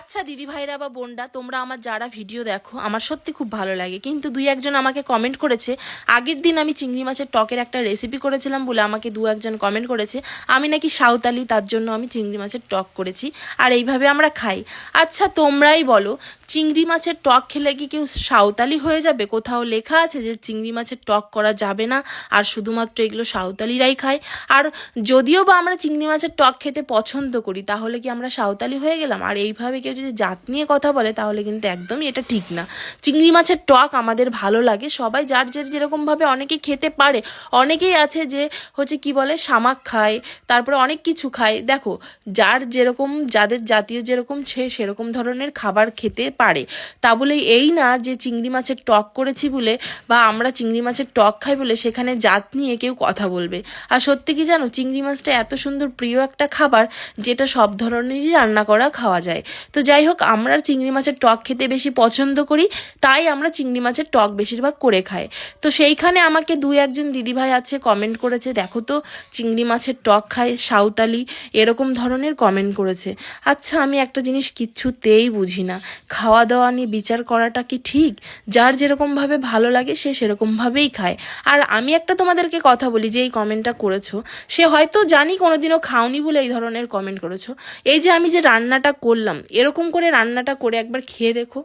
আচ্ছা দিদি ভাইরা বা বোনরা, তোমরা আমার যারা ভিডিও দেখো আমার সত্যি খুব ভালো লাগে, কিন্তু দুই একজন আমাকে কমেন্ট করেছে। আগের দিন আমি চিংড়ি মাছের টকের একটা রেসিপি করেছিলাম বলে আমাকে দু একজন কমেন্ট করেছে আমি নাকি সাঁওতালি, তার জন্য আমি চিংড়ি মাছের টক করেছি আর এইভাবে আমরা খাই। আচ্ছা তোমরাই বলো, চিংড়ি মাছের টক খেলে কি কেউ সাঁওতালি হয়ে যাবে? কোথাও লেখা আছে যে চিংড়ি মাছের টক করা যাবে না আর শুধুমাত্র এগুলো সাঁওতালিরাই খায়? আর যদিও বা আমরা চিংড়ি মাছের টক খেতে পছন্দ করি, তাহলে কি আমরা সাঁওতালি হয়ে গেলাম? আর এইভাবে কেউ যদি জাত নিয়ে কথা বলে তাহলে কিন্তু একদমই এটা ঠিক না। চিংড়ি মাছের টক আমাদের ভালো লাগে, সবাই যার যেরকমভাবে অনেকে খেতে পারে। অনেকেই আছে যে হচ্ছে কি বলে শামাক খায়, তারপরে অনেক কিছু খায়। দেখো, যার যেরকম, যাদের জাতীয় যেরকম সে সেরকম ধরনের খাবার খেতে পারে। তা বলে এই না যে চিংড়ি মাছের টক করেছি বলে বা আমরা চিংড়ি মাছের টক খাই বলে সেখানে জাত নিয়ে কেউ কথা বলবে। আর সত্যি কি জানো, চিংড়ি মাছটা এত সুন্দর প্রিয় একটা খাবার যেটা সব ধরনেরই রান্না করা খাওয়া যায়। তো যাই হোক, আমরা চিংড়ি মাছের টক খেতে বেশি পছন্দ করি, তাই আমরা চিংড়ি মাছের টক বেশিরভাগ করে খাই। তো সেইখানে আমাকে দুই একজন দিদিভাই আছে কমেন্ট করেছে, দেখো তো চিংড়ি মাছের টক খায় সাঁওতালি, এরকম ধরনের কমেন্ট করেছে। আচ্ছা আমি একটা জিনিস কিচ্ছুতেই বুঝি না, খাওয়া দাওয়া নিয়ে বিচার করাটা কি ঠিক? যার যেরকমভাবে ভালো লাগে সে সেরকমভাবেই খায়। আর আমি একটা তোমাদেরকে কথা বলি, যে এই কমেন্টটা করেছো সে হয়তো জানি কোনোদিনও খাওনি বলে এই ধরনের কমেন্ট করেছো। এই যে আমি যে রান্নাটা করলাম, এরকম করে রান্নাটা করে একবার খেয়ে দেখো,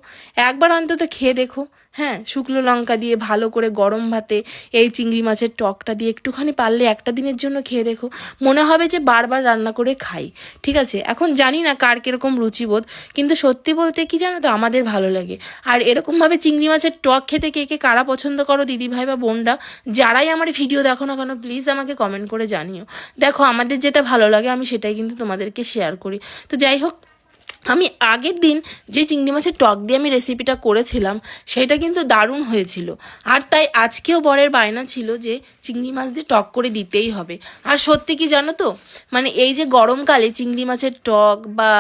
একবার অন্তত খেয়ে দেখো। হ্যাঁ, শুকনো লঙ্কা দিয়ে ভালো করে গরম ভাতে এই চিংড়ি মাছের টকটা দিয়ে একটুখানি পারলে একটা দিনের জন্য খেয়ে দেখো, মনে হবে যে বারবার রান্না করে খাই। ঠিক আছে, এখন জানি না কার কীরকম রুচিবোধ, কিন্তু সত্যি বলতে কি জানো তো, আমাদের ভালো লাগে। আর এরকমভাবে চিংড়ি মাছের টক খেতে কে কে কারা পছন্দ করো দিদিভাই বা বোনরা, যারাই আমার ভিডিও দেখো না কেন প্লিজ আমাকে কমেন্ট করে জানিও। দেখো, আমাদের যেটা ভালো লাগে আমি সেটাই কিন্তু তোমাদেরকে শেয়ার করি। তো যাই হোক, আমি আগের দিন যে চিংড়ি মাছের টক দিয়ে আমি রেসিপিটা করেছিলাম সেটা কিন্তু দারুণ হয়েছিল। আর তাই আজকেও বরের বায়না ছিল যে চিংড়ি মাছ দিয়ে টক করে দিতেই হবে। আর সত্যি কি জানো তো, মানে এই যে গরমকালে চিংড়ি মাছের টক বা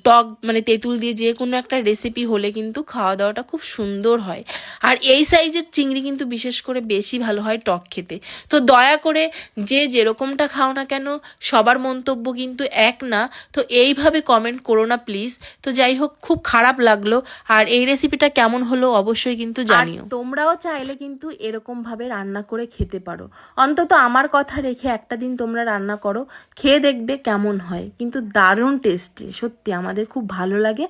টক মানে তেঁতুল দিয়ে যে কোনো একটা রেসিপি হলে কিন্তু খাওয়া দাওয়াটা খুব সুন্দর হয়। আর এই সাইজের চিংড়ি কিন্তু বিশেষ করে বেশি ভালো হয় টক খেতে। তো দয়া করে যে যেরকমটা খাও না কেন, সবার মন্তব্য কিন্তু এক না। তো এইভাবে কমেন্ট করো না প্লিজ। তো যাই হোক, খুব খারাপ লাগলো। আর এই রেসিপিটা কেমন হলো অবশ্যই কিন্তু জানিও। তোমরাও চাইলে কিন্তু এরকম ভাবে রান্না করে খেতে পারো। অন্তত আমার কথা রেখে একটা দিন তোমরা রান্না করো, খেয়ে দেখবে কেমন হয়, কিন্তু দারুণ টেস্টি, সত্যি আমাদের খুব ভালো লাগে।